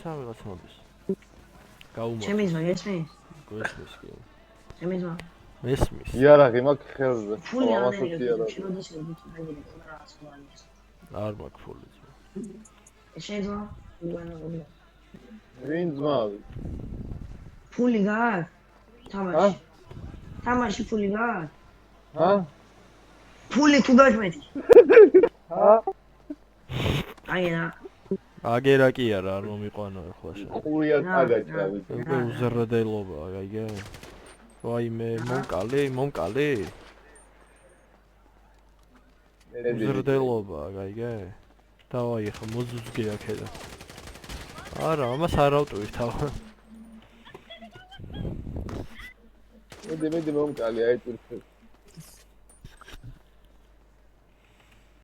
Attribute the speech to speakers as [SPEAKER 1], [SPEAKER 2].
[SPEAKER 1] სამიღაც მოდის. გაუმართლე.
[SPEAKER 2] ჩემი ძმა გესმის?
[SPEAKER 1] გესმის კი.
[SPEAKER 2] ჩემი ძმა.
[SPEAKER 1] მესმის.
[SPEAKER 3] იარაღი მაქვს ხელზე.
[SPEAKER 2] ფული არ
[SPEAKER 3] ამასაც
[SPEAKER 2] არის,
[SPEAKER 3] იარაღი.
[SPEAKER 2] შემოდის მაგირი რაღაც მოალის.
[SPEAKER 1] არ მაქვს ფული ძმა.
[SPEAKER 2] შენ ძმა? იგონა.
[SPEAKER 3] ვინ ძმავი?
[SPEAKER 2] ფული გაქვს? თამაში. თამაში ფული გაქვს?
[SPEAKER 3] ჰა?
[SPEAKER 2] ფული თუ გაჟმეთი?
[SPEAKER 3] ჰა?
[SPEAKER 2] აინა.
[SPEAKER 1] აგერა კი არა, არ მომიყვანო ახლა შენ.
[SPEAKER 3] ყურია წაგაჭრა ვიცი.
[SPEAKER 1] უკვე უზრდელობა, გაიგე? ვაიმე, მომკალი? უზრდელობა, გაიგე? დავაი ახლა მოზუძგე აქედან. არა, ამას არ ავტვირ თავ.
[SPEAKER 3] მედი მომკალი აი წურფე.